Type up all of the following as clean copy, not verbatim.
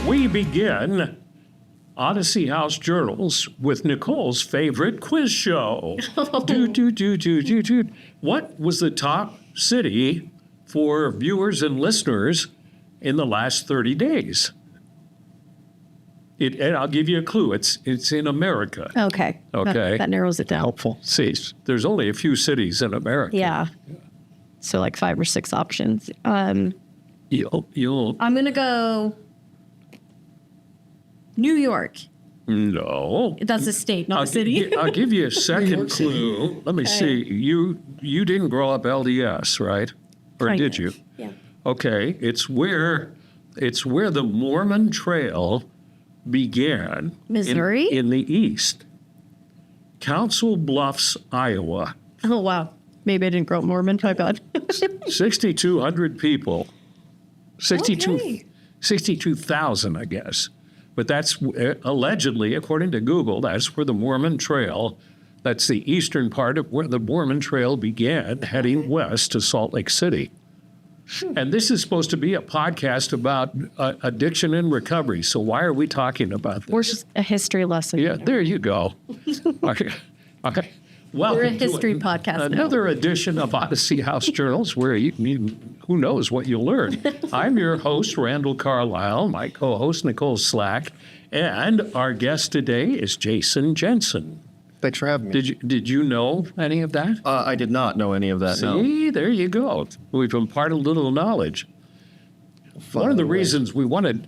We begin Odyssey House Journals with Nicole's favorite quiz show. What was the top city for viewers and listeners in the last 30 days? And I'll give you a clue. It's in America. Okay. That narrows it down. Helpful. See, there's only a few cities in America. Yeah. So like 5 or 6 options. You'll I'm going to go New York. No. That's a state, not a city. I'll give you a second clue. Let me see. You didn't grow up LDS, right? Or Kind did of. you? Yeah. Okay. It's where the Mormon Trail began. Missouri? In the east. Council Bluffs, Iowa. Oh, wow. Maybe I didn't grow up Mormon. My bad. 6,200 people. Okay. 62,000, I guess. But that's allegedly, according to Google, that's where the Mormon Trail, that's the eastern part of where the Mormon Trail began, heading west to Salt Lake City. And this is supposed to be a podcast about addiction and recovery. So why are we talking about this? We're just a history lesson. Yeah, there you go. Okay. Welcome We're a history podcast now. Another edition of Odyssey House Journals, where who knows what you'll learn. I'm your host, Randall Carlisle, my co-host, Nicole Slack, and our guest today is Jason Jensen. Thanks for having me. Did you know any of that? I did not know any of that. See, there you go. We've imparted a little knowledge. One of the reasons we wanted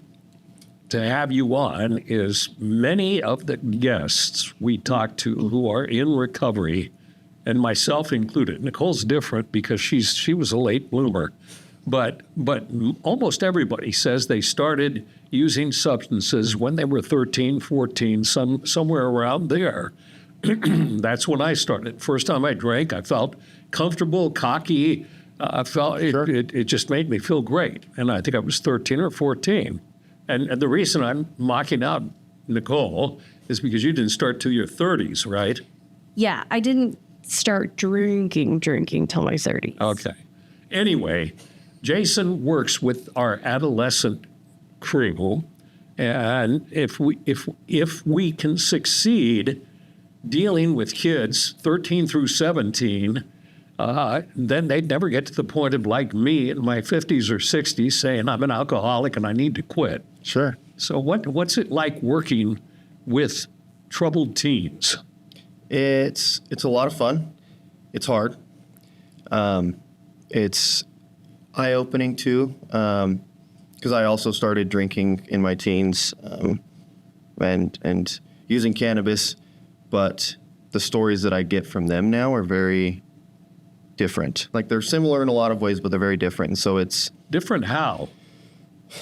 to have you on is many of the guests we talk to who are in recovery, and myself included. Nicole's different because she was a late bloomer, but almost everybody says they started using substances when they were 13, 14, somewhere around there. That's when I started. First time I drank, I felt comfortable, cocky. I felt it just made me feel great, and I think I was 13 or 14. And the reason I'm mocking out Nicole is because you didn't start till your 30s, right? Yeah, I didn't start drinking till my 30s. Okay. Anyway, Jason works with our adolescent crew, and if we can succeed dealing with kids 13 through 17, then they'd never get to the point of, like me in my 50s or 60s, saying I'm an alcoholic and I need to quit. Sure. So what's it like working with troubled teens? It's a lot of fun. It's hard. It's eye-opening too, because I also started drinking in my teens and using cannabis, but the stories that I get from them now are very different. Like, they're similar in a lot of ways, but they're very different. And so it's Different how?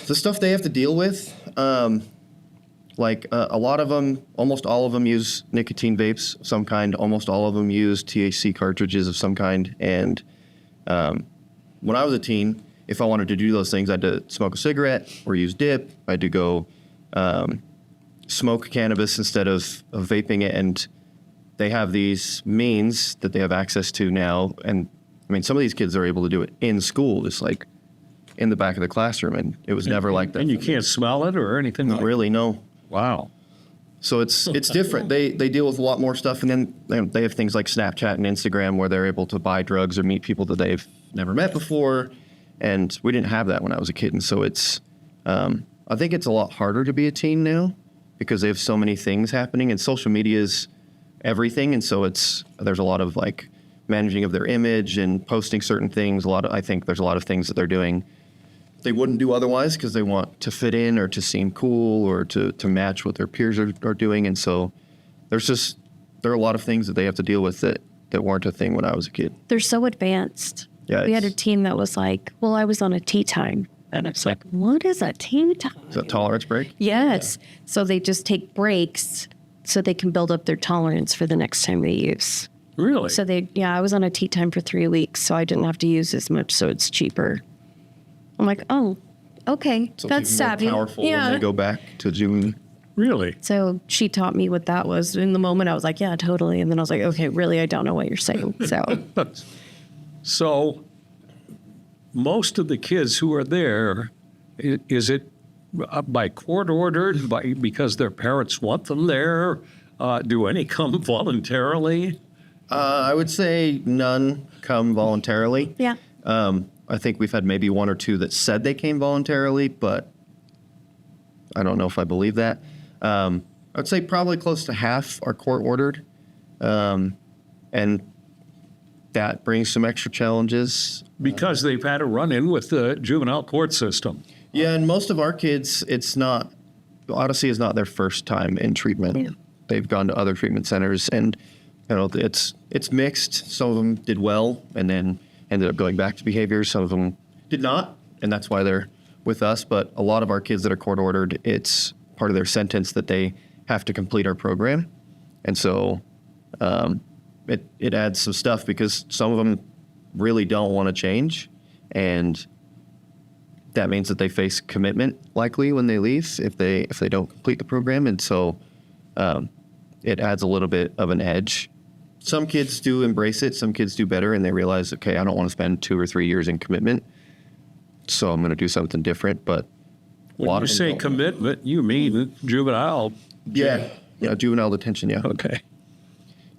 the stuff they have to deal with. A lot of them, almost all of them use nicotine vapes of some kind. Almost all of them use THC cartridges of some kind. And when I was a teen, if I wanted to do those things, I had to smoke a cigarette or use dip. I had to go smoke cannabis instead of vaping it. And they have these means that they have access to now. And I mean, some of these kids are able to do it in school, just like in the back of the classroom. And it was never like that. And you can't smell it or anything? Not really, no. Wow. So it's different. They deal with a lot more stuff. And then they have things like Snapchat and Instagram where they're able to buy drugs or meet people that they've never met before. And we didn't have that when I was a kid. And so it's, I think it's a lot harder to be a teen now because they have so many things happening, and social media is everything. And so there's a lot of like managing of their image and posting certain things. I think there's a lot of things that they're doing they wouldn't do otherwise because they want to fit in or to seem cool or to match what their peers are doing. And so there are a lot of things that they have to deal with that weren't a thing when I was a kid. They're so advanced. Yeah, we had a team that was like, well, I was on a tea time. And it's like, what is a tea time? Is that tolerance break? Yes. Yeah. So they just take breaks so they can build up their tolerance for the next time they use. Really? So I was on a tea time for 3 weeks, so I didn't have to use as much, so it's cheaper. I'm like, oh, okay, so that's it's savvy. More powerful when they go back to June. Really? So she taught me what that was. In the moment, I was like, yeah, totally. And then I was like, okay, really, I don't know what you're saying. So most of the kids who are there, is it by court ordered, because their parents want them there? Do any come voluntarily? I would say none come voluntarily. Yeah. I think we've had maybe one or two that said they came voluntarily, but I don't know if I believe that. I would say probably close to half are court ordered. And that brings some extra challenges. Because they've had a run-in with the juvenile court system. Yeah, and most of our kids, Odyssey is not their first time in treatment. Yeah. They've gone to other treatment centers, and it's mixed. Some of them did well and then ended up going back to behavior. Some of them did not, and that's why they're with us. But a lot of our kids that are court ordered, it's part of their sentence that they have to complete our program. And so it adds some stuff because some of them really don't want to change, and that means that they face commitment likely when they leave if they don't complete the program. And so it adds a little bit of an edge. Some kids do embrace it. Some kids do better, and they realize, okay, I don't want to spend 2 or 3 years in commitment, so I'm going to do something different. But When you say commitment, you mean juvenile? Yeah, juvenile detention. Yeah. Okay.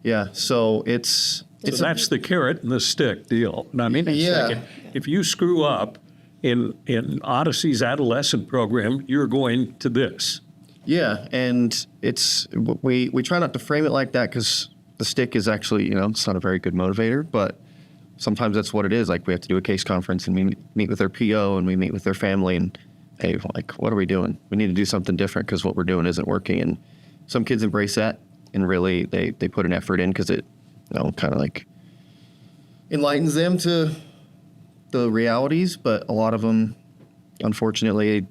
Yeah. So it's That's the carrot and the stick deal. And I mean, Yeah. if you screw up in Odyssey's adolescent program, you're going to this. Yeah, and we try not to frame it like that because the stick is actually, it's not a very good motivator, but sometimes that's what it is. Like we have to do a case conference and we meet with their PO and we meet with their family and, hey, like, what are we doing? We need to do something different because what we're doing isn't working. And some kids embrace that and really they put an effort in because it, kind of like enlightens them to the realities. But a lot of them, unfortunately,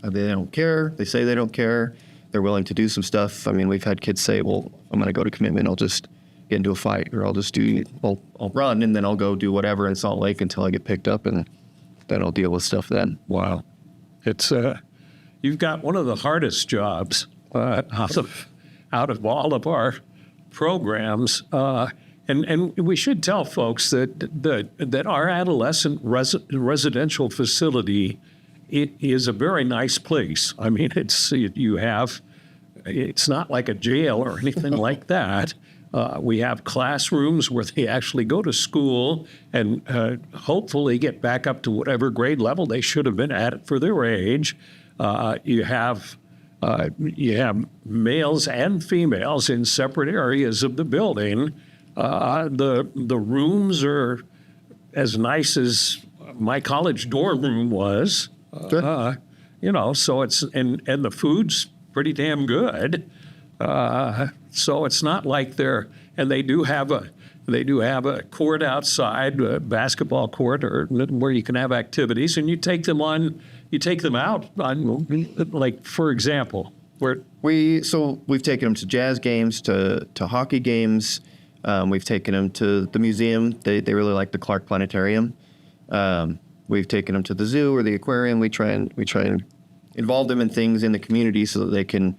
they don't care. They say they don't care. They're willing to do some stuff. I mean, we've had kids say, well, I'm going to go to commitment. I'll just get into a fight, or I'll run, and then I'll go do whatever in Salt Lake until I get picked up, and then I'll deal with stuff then. Wow. It's you've got one of the hardest jobs out of all of our programs. And we should tell folks that our adolescent residential facility, it is a very nice place. I mean, it's not like a jail or anything like that. We have classrooms where they actually go to school and hopefully get back up to whatever grade level they should have been at for their age. You have males and females in separate areas of the building. The rooms are as nice as my college dorm room was. Sure. So it's and the food's pretty damn good. So it's not like they do have a court outside, a basketball court, or where you can have activities, and you take them out on, like, for example, where We've taken them to jazz games, to hockey games. We've taken them to the museum. They really like the Clark Planetarium. We've taken them to the zoo or the aquarium. We try and involve them in things in the community so that they can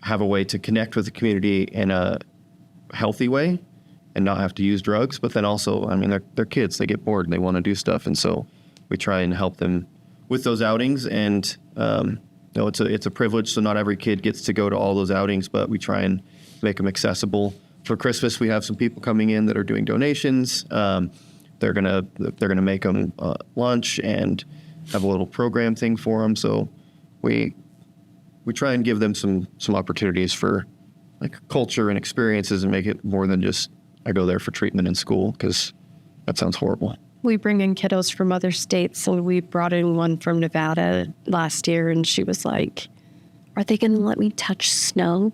have a way to connect with the community in a healthy way and not have to use drugs. But then also, I mean, they're kids. They get bored and they want to do stuff. And so we try and help them with those outings. And it's a privilege. So not every kid gets to go to all those outings, but we try and make them accessible. For Christmas, we have some people coming in that are doing donations. They're gonna make them lunch and have a little program thing for them. So we try and give them some opportunities for like culture and experiences and make it more than just I go there for treatment in school, because that sounds horrible. We bring in kiddos from other states. So we brought in one from Nevada last year, and she was like, "Are they going to let me touch snow?"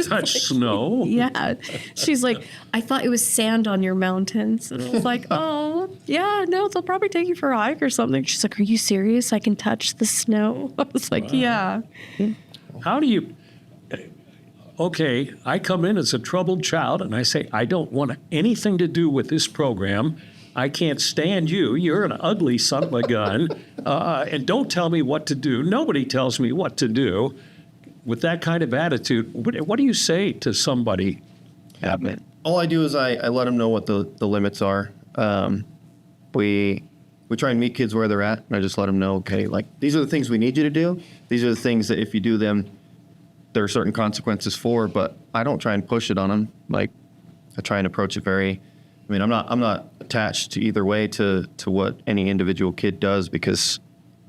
touch snow. Yeah. She's like, "I thought it was sand on your mountains." And I was like, "Oh, yeah, no, they'll probably take you for a hike or something." She's like, "Are you serious? I can touch the snow?" I was like, "Yeah." How do you? Okay, I come in as a troubled child and I say, I don't want anything to do with this program. I can't stand you. You're an ugly son of a gun. And don't tell me what to do. Nobody tells me what to do. With that kind of attitude, what do you say to somebody? All I do is I let them know what the limits are. We we try and meet kids where they're at. And I just let them know, okay, like these are the things we need you to do. These are the things that if you do them, there are certain consequences for, but I don't try and push it on them. Like I try and approach it I'm not attached to either way to what any individual kid does, because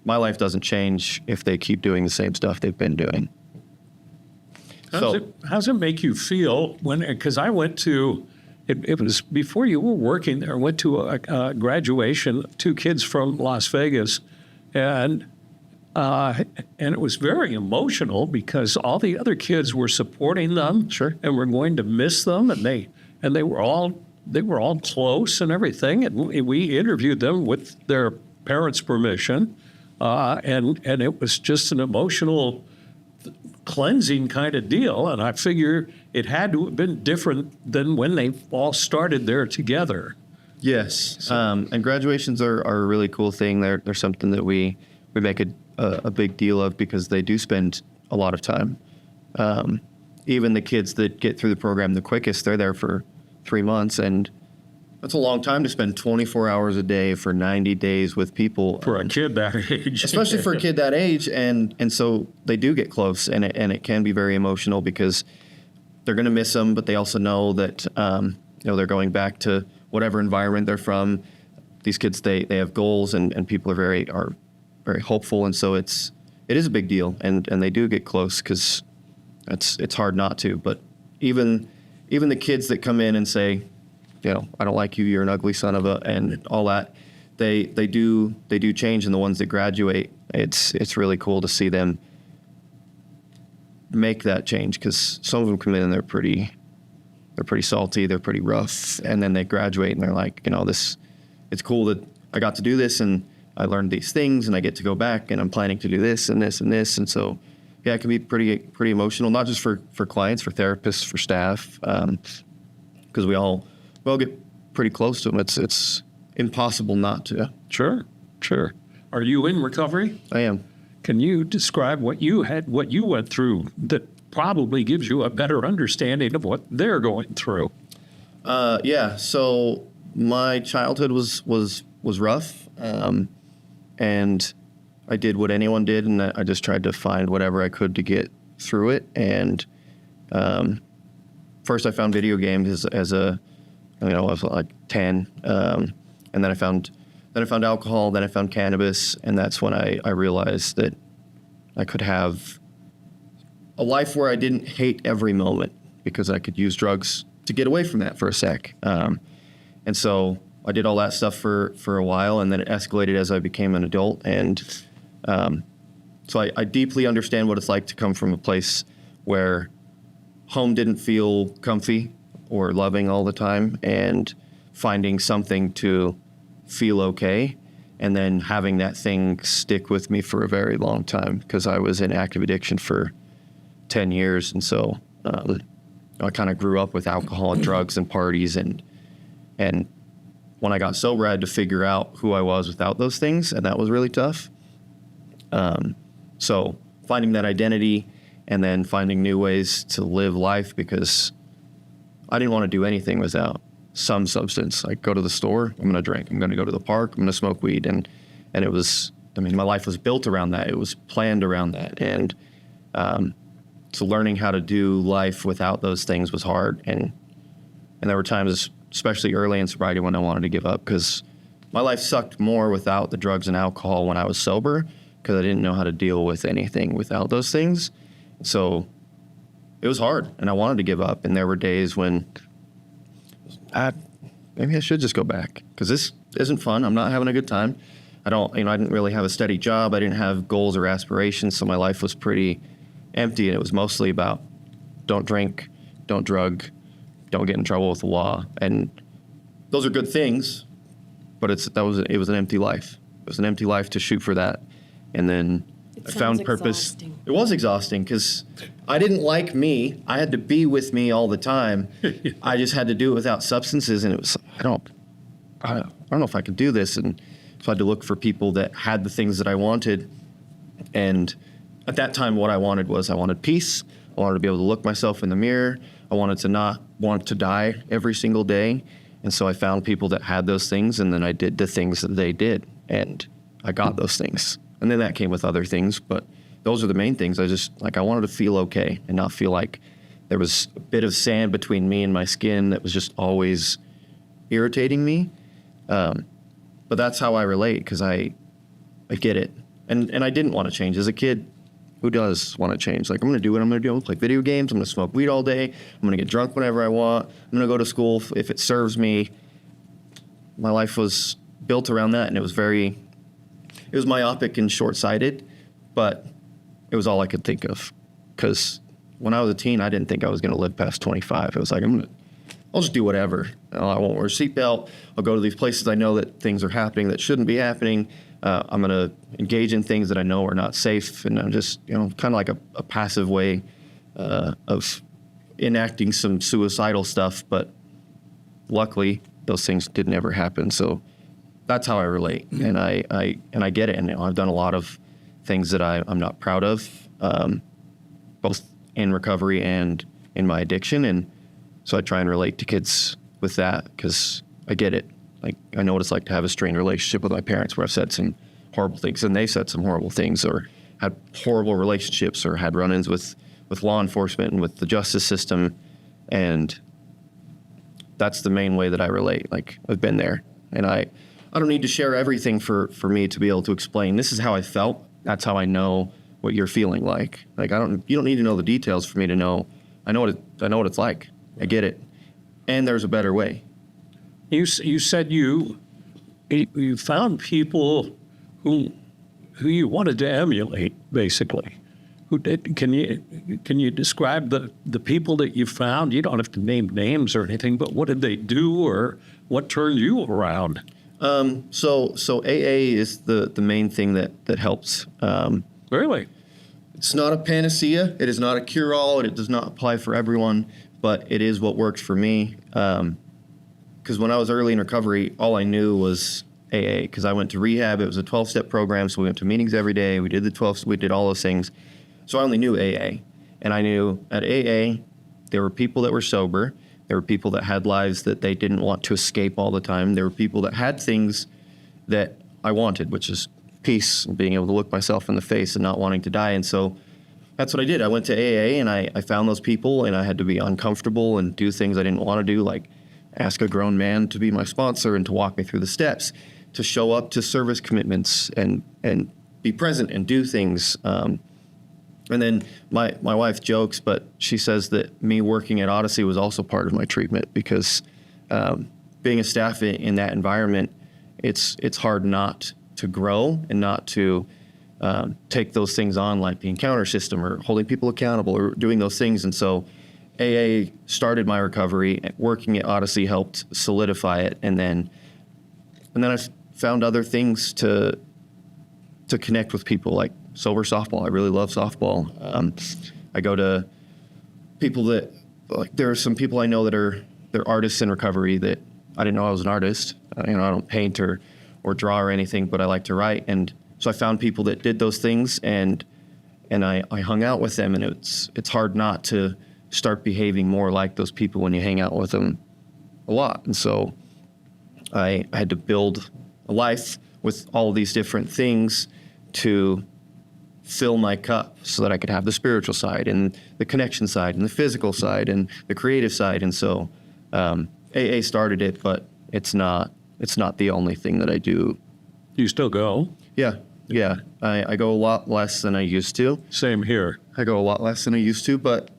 my life doesn't change if they keep doing the same stuff they've been doing. How's it make you feel because I went to, it was before you were working there, I went to a graduation, 2 kids from Las Vegas, and it was very emotional because all the other kids were supporting them. Sure. And were going to miss them, and they were all close and everything, and we interviewed them with their parents' permission, and it was just an emotional cleansing kind of deal. And I figure it had to have been different than when they all started there together. Yes, and graduations are a really cool thing. They're something that we make a big deal of because they do spend a lot of time. Even the kids that get through the program the quickest, they're there for 3 months, and that's a long time to spend 24 hours a day for 90 days with people. For a kid that age. Especially for a kid that age, and so they do get close, and it can be very emotional because they're going to miss them, but they also know that they're going back to whatever environment they're from. These kids, they have goals, and people are very hopeful, and so it is a big deal, and they do get close because it's hard not to. But even the kids that come in and say, I don't like you, you're an ugly son of a, and all that, they do change. And the ones that graduate, it's really cool to see them make that change, because some of them come in and they're pretty salty, they're pretty rough, and then they graduate and they're like, it's cool that I got to do this and I learned these things and I get to go back and I'm planning to do this and this and this. And so, yeah, it can be pretty emotional, not just for clients, for therapists, for staff, because we all get pretty close to them. It's impossible not to. Sure. Are you in recovery? I am. Can you describe what you went through that probably gives you a better understanding of what they're going through? Yeah. So my childhood was rough, and I did what anyone did, and I just tried to find whatever I could to get through it. And first, I found video games as I was like 10, and then I found alcohol, then I found cannabis, and that's when I realized that I could have a life where I didn't hate every moment, because I could use drugs to get away from that for a sec. And so I did all that stuff for a while, and then it escalated as I became an adult. And so I deeply understand what it's like to come from a place where home didn't feel comfy or loving all the time, and finding something to feel okay, and then having that thing stick with me for a very long time, because I was in active addiction for 10 years. And so I kind of grew up with alcohol and drugs and parties, and when I got sober, I had to figure out who I was without those things, and that was really tough. So finding that identity, and then finding new ways to live life, because I didn't want to do anything without some substance. Like, go to the store, I'm going to drink. I'm going to go to the park, I'm going to smoke weed. And it was, my life was built around that. It was planned around that. And so learning how to do life without those things was hard. And there were times, especially early in sobriety, when I wanted to give up, because my life sucked more without the drugs and alcohol when I was sober, because I didn't know how to deal with anything without those things. So it was hard, and I wanted to give up. And there were days when maybe I should just go back, because this isn't fun. I'm not having a good time. I didn't really have a steady job. I didn't have goals or aspirations, so my life was pretty empty, and it was mostly about don't drink, don't drug, don't get in trouble with the law. And those are good things, but it was an empty life. It was an empty life to shoot for that. And then I found purpose. Exhausting. It was exhausting, because I didn't like me. I had to be with me all the time. I just had to do it without substances, and it was, I don't know if I could do this. And so I had to look for people that had the things that I wanted. And at that time, what I wanted peace. I wanted to be able to look myself in the mirror. I wanted to not want to die every single day. And so I found people that had those things, and then I did the things that they did. and I got those things. And then that came with other things, but those are the main things. I wanted to feel okay and not feel like there was a bit of sand between me and my skin that was just always irritating me. But that's how I relate, because I get it. And I didn't want to change. As a kid, who does want to change? Like, I'm going to do what I'm going to do. I'm going to play video games. I'm going to smoke weed all day. I'm going to get drunk whenever I want. I'm going to go to school if it serves me. My life was built around that, and it was myopic and short-sighted, but it was all I could think of. Because when I was a teen, I didn't think I was going to live past 25. It was like, I'll just do whatever. I won't wear a seatbelt. I'll go to these places I know that things are happening that shouldn't be happening. I'm going to engage in things that I know are not safe. And I'm just, kind of like a passive way of enacting some suicidal stuff. But luckily, those things didn't ever happen. So that's how I relate. And I get it. And I've done a lot of things that I'm not proud of, both in recovery and in my addiction. And so I try and relate to kids with that, because I get it. Like, I know what it's like to have a strained relationship with my parents, where I've said some horrible things and they said some horrible things, or had horrible relationships, or had run-ins with law enforcement and with the justice system. And that's the main way that I relate. Like, I've been there, and I don't need to share everything for me to be able to explain, this is how I felt. That's how I know what you're feeling like. Like, you don't need to know the details for me to know. I know what it's like. I get it. And there's a better way. You said you found people who you wanted to emulate, basically. Who did? Can you describe the people that you found? You don't have to name names or anything, but what did they do, or what turned you around? So AA is the main thing that helps. Really? It's not a panacea. It is not a cure-all. It does not apply for everyone, but it is what works for me. Because when I was early in recovery, all I knew was AA, because I went to rehab. It was a 12-step program, so we went to meetings every day. We did we did all those things. So I only knew AA. And I knew at AA, there were people that were sober. There were people that had lives that they didn't want to escape all the time. There were people that had things that I wanted, which is peace, and being able to look myself in the face and not wanting to die. And so that's what I did. I went to AA, and I found those people, and I had to be uncomfortable and do things I didn't want to do, like ask a grown man to be my sponsor and to walk me through the steps, to show up to service commitments and be present and do things. And then my wife jokes, but she says that me working at Odyssey was also part of my treatment, because being a staff in that environment, it's hard not to grow and not to take those things on, like the encounter system or holding people accountable or doing those things. And so AA started my recovery. Working at Odyssey helped solidify it. And then I found other things to connect with people, like sober softball. I really love softball. I go to people that, like, there are some people I know they're artists in recovery that I didn't know I was an artist. I don't paint or draw or anything, but I like to write. And so I found people that did those things, and I hung out with them, and it's hard not to start behaving more like those people when you hang out with them a lot. And so I had to build a life with all of these different things to fill my cup so that I could have the spiritual side and the connection side and the physical side and the creative side. And so AA started it, but it's not the only thing that I do. You still go? Yeah. I go a lot less than I used to. Same here. I go a lot less than I used to, but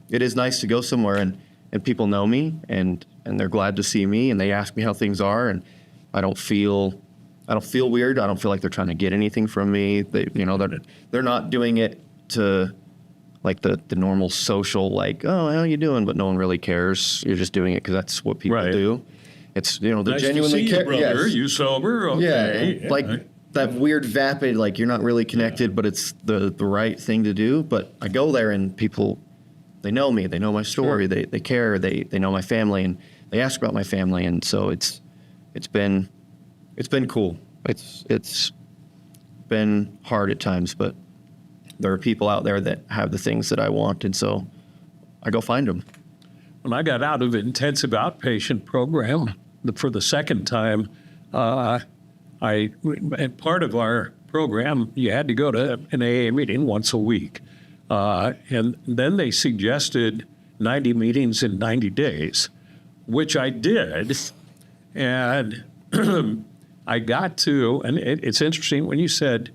it is nice to go somewhere and people know me and they're glad to see me, and they ask me how things are, and I don't feel weird. I don't feel like they're trying to get anything from me. They're not doing it to like the normal social, like, oh, how you doing? But no one really cares. You're just doing it because that's what people do. It's, they're nice genuinely to see you, brother. Yes. You sober? Okay. Yeah, like that weird vapid, like you're not really connected, but it's the right thing to do. But I go there and people, they know me. They know my story. Sure. They care. They know my family, and they ask about my family. And so it's been cool. It's been hard at times, but there are people out there that have the things that I want, and so I go find them. When I got out of the intensive outpatient program for the second time, and part of our program, you had to go to an AA meeting once a week. And then they suggested 90 meetings in 90 days, which I did. And I got to, and it's interesting when you said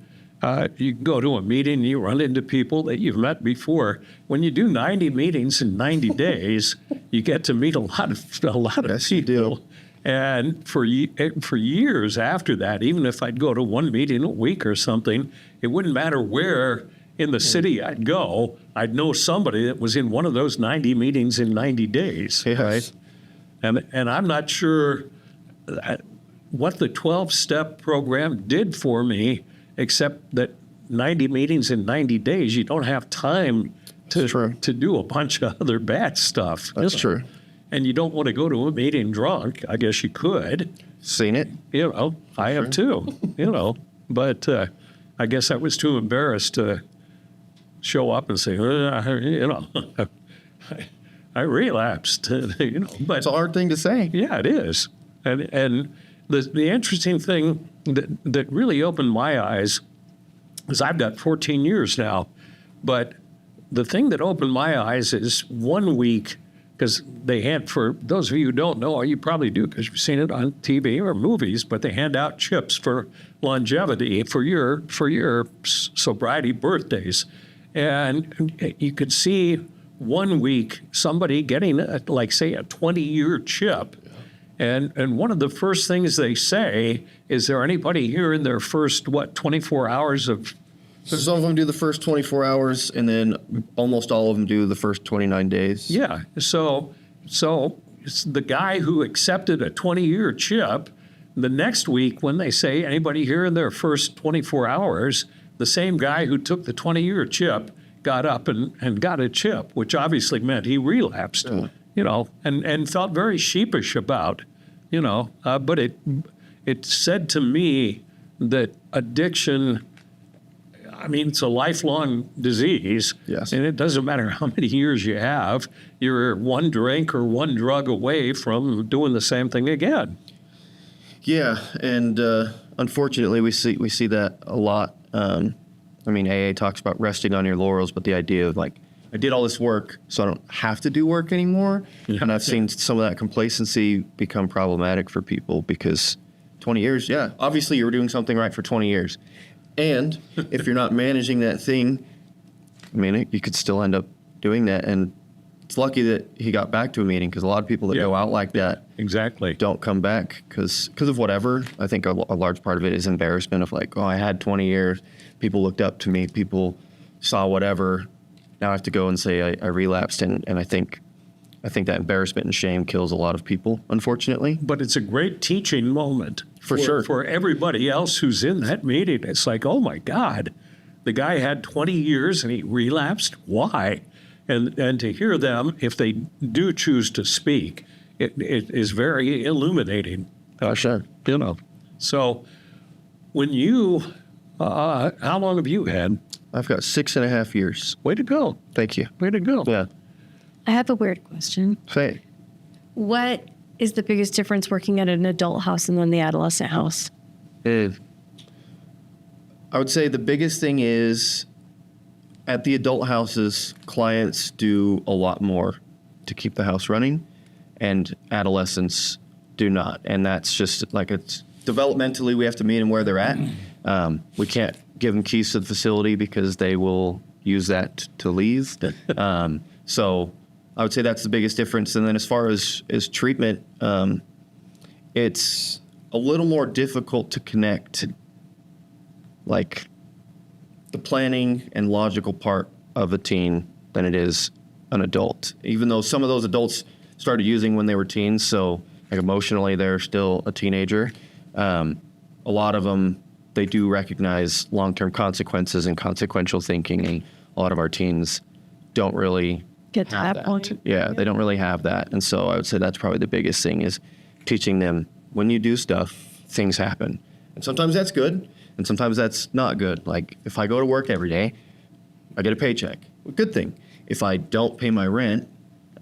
you go to a meeting and you run into people that you've met before. When you do 90 meetings in 90 days, you get to meet a lot of Yes, you people. do. And for years after that, even if I'd go to one meeting a week or something, it wouldn't matter where in the city I'd go, I'd know somebody that was in one of those 90 meetings in 90 days. Yes. Right? And I'm not sure what the 12-step program did for me, except that 90 meetings in 90 days, you don't have time to do a bunch of other bad stuff. That's true. And you don't want to go to a meeting drunk. I guess you could. Seen it? I have too, But I guess I was too embarrassed to show up and say, I relapsed, But It's a hard thing to say. yeah, it is. And the interesting thing that really opened my eyes is I've got 14 years now, but the thing that opened my eyes is 1 week, because they had, for those of you who don't know, you probably do because you've seen it on TV or movies, but they hand out chips for longevity for your sobriety birthdays. And you could see 1 week somebody getting, say, a 20-year chip. And one of the first things they say, is there anybody here in their first, 24 hours of... So some of them do the first 24 hours, and then almost all of them do the first 29 days. Yeah. So it's the guy who accepted a 20-year chip, the next week when they say anybody here in their first 24 hours, the same guy who took the 20-year chip got up and got a chip, which obviously meant he relapsed, and felt very sheepish about, but it said to me that addiction, it's a lifelong disease. Yes. And it doesn't matter how many years you have, you're one drink or one drug away from doing the same thing again. Yeah, and unfortunately, we see that a lot. AA talks about resting on your laurels, but the idea of I did all this work, so I don't have to do work anymore. Yeah. And I've seen some of that complacency become problematic for people because 20 years, yeah, obviously you were doing something right for 20 years. And if you're not managing that thing, you could still end up doing that. And it's lucky that he got back to a meeting, because a lot of people that go out like that exactly don't come back because of whatever. I think a large part of it is embarrassment of I had 20 years. People looked up to me. People saw whatever. Now I have to go and say I relapsed. And I think that embarrassment and shame kills a lot of people, unfortunately. But it's a great teaching moment. For sure. For everybody else who's in that meeting. It's like, oh my God, the guy had 20 years and he relapsed. Why? And to hear them, if they do choose to speak, it is very illuminating. Oh, sure. So when you, how long have you had? I've got 6.5 years. Way to go. Thank you. Way to go. Yeah. I have a weird question. Say. What is the biggest difference working at an adult house and then the adolescent house? I would say the biggest thing is at the adult houses, clients do a lot more to keep the house running, and adolescents do not. And that's just it's developmentally, we have to meet them where they're at. We can't give them keys to the facility because they will use that to leave. So I would say that's the biggest difference. And then as far as treatment, it's a little more difficult to connect the planning and logical part of a teen than it is an adult, even though some of those adults started using when they were teens. So emotionally, they're still a teenager. A lot of them, they do recognize long-term consequences and consequential thinking. And a lot of our teens don't really get to that point. Yeah, they don't really have that. And so I would say that's probably the biggest thing, is teaching them when you do stuff, things happen. And sometimes that's good, and sometimes that's not good. If I go to work every day, I get a paycheck. Good thing. If I don't pay my rent,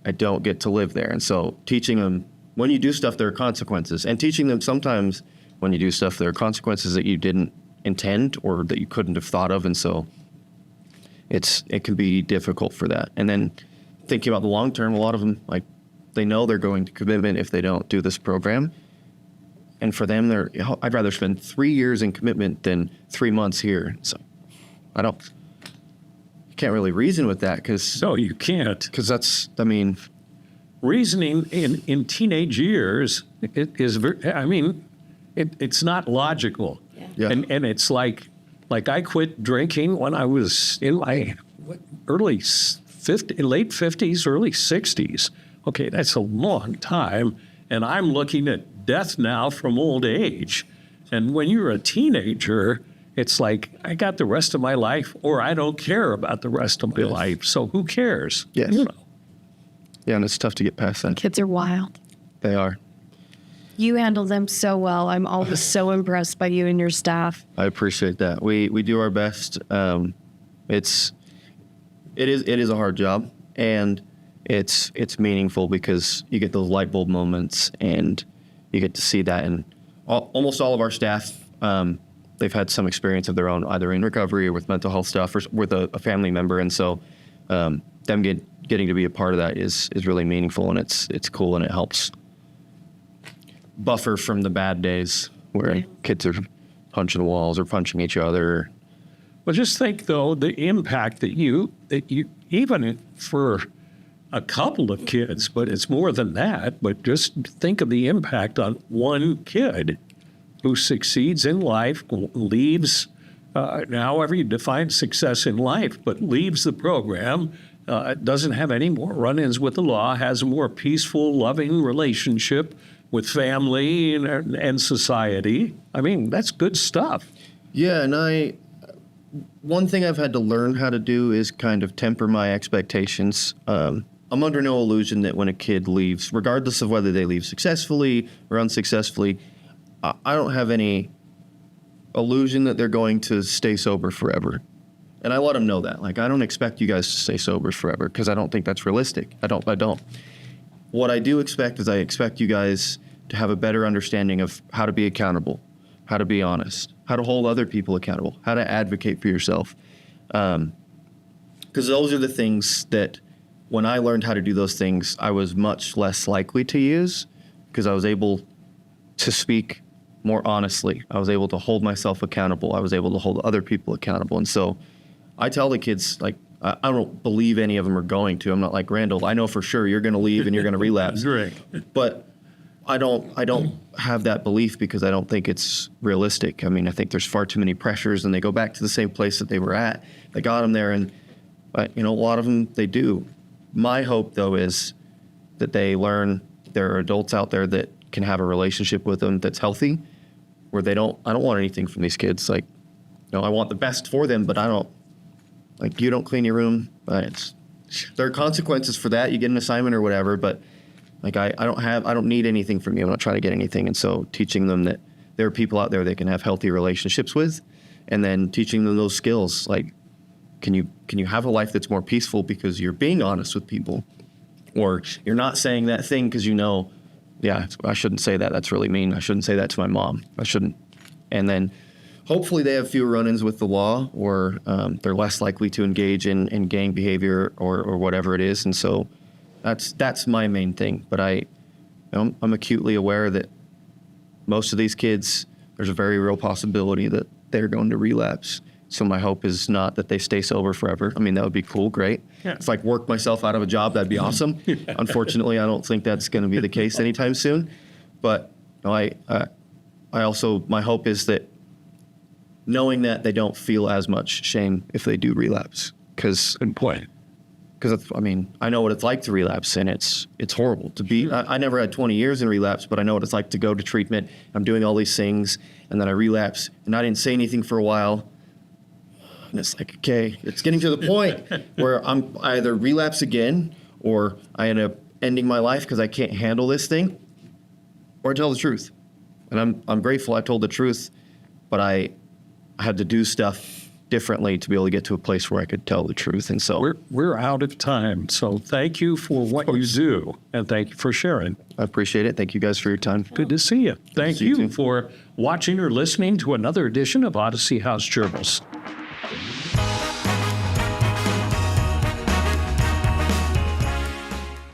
I don't get to live there. And so teaching them when you do stuff, there are consequences, and teaching them sometimes when you do stuff, there are consequences that you didn't intend or that you couldn't have thought of. And so it can be difficult for that. And then thinking about the long term, a lot of them, like, they know they're going to commitment if they don't do this program. And for them, I'd rather spend 3 years in commitment than 3 months here. So you can't really reason with that because No, you can't. Reasoning in teenage years is it's not logical. Yeah. And it's like I quit drinking when I was in my late 50s, early 60s. Okay, that's a long time. And I'm looking at death now from old age. And when you're a teenager, it's like, I got the rest of my life, or I don't care about the rest of my life. So who cares? Yes. You know. Yeah, and it's tough to get past that. Kids are wild. They are. You handle them so well. I'm always so impressed by you and your staff. I appreciate that. We do our best. It is a hard job, and it's meaningful because you get those light bulb moments, and you get to see that. And almost all of our staff, they've had some experience of their own, either in recovery or with mental health stuff, or with a family member, and so them getting to be a part of that is really meaningful, and it's cool, and it helps buffer from the bad days where kids are punching walls or punching each other. Well, just think, though, the impact that you even for a couple of kids, but it's more than that, but just think of the impact on one kid who succeeds in life, leaves, however you define success in life, but leaves the program, doesn't have any more run-ins with the law, has a more peaceful, loving relationship with family and society. I mean, that's good stuff. Yeah, and one thing I've had to learn how to do is kind of temper my expectations. I'm under no illusion that when a kid leaves, regardless of whether they leave successfully or unsuccessfully, I don't have any illusion that they're going to stay sober forever. And I let them know that. Like, I don't expect you guys to stay sober forever because I don't think that's realistic. I don't. What I do expect is I expect you guys to have a better understanding of how to be accountable, how to be honest, how to hold other people accountable, how to advocate for yourself. Because those are the things that when I learned how to do those things, I was much less likely to use because I was able to speak more honestly. I was able to hold myself accountable. I was able to hold other people accountable. And so I tell the kids, like, I don't believe any of them are going to. I'm not like, Randall, I know for sure you're going to leave and you're going to relapse. Right. But I don't have that belief because I don't think it's realistic. I mean, I think there's far too many pressures, and they go back to the same place that they were at. They got them there, and a lot of them, they do. My hope, though, is that they learn there are adults out there that can have a relationship with them that's healthy, where I don't want anything from these kids. Like, I want the best for them, but I don't. Like, you don't clean your room. There are consequences for that. You get an assignment or whatever, but like I don't need anything from you. I'm not trying to get anything. And so teaching them that there are people out there they can have healthy relationships with, and then teaching them those skills. Like, can you have a life that's more peaceful because you're being honest with people, or you're not saying that thing because I shouldn't say that. That's really mean. I shouldn't say that to my mom. I shouldn't. And then hopefully they have fewer run-ins with the law, or they're less likely to engage in gang behavior or whatever it is. And so that's my main thing. But I'm acutely aware that most of these kids, there's a very real possibility that they're going to relapse. So my hope is not that they stay sober forever. I mean, that would be cool, great. Yeah. It's like work myself out of a job, that'd be awesome. Unfortunately, I don't think that's going to be the case anytime soon. But I also, my hope is that knowing that they don't feel as much shame if they do relapse. Because I know what it's like to relapse, and it's horrible to be. I never had 20 years in relapse, but I know what it's like to go to treatment. I'm doing all these things, and then I relapse, and I didn't say anything for a while. And it's like, okay, it's getting to the point where I either relapse again, or I end up ending my life because I can't handle this thing, or I tell the truth. And I'm grateful I told the truth, but I had to do stuff differently to be able to get to a place where I could tell the truth. And so We're out of time. So thank you for what you do, and thank you for sharing. I appreciate it. Thank you guys for your time. Good to see you. Thank See you you too. for watching or listening to another edition of Odyssey House Journals.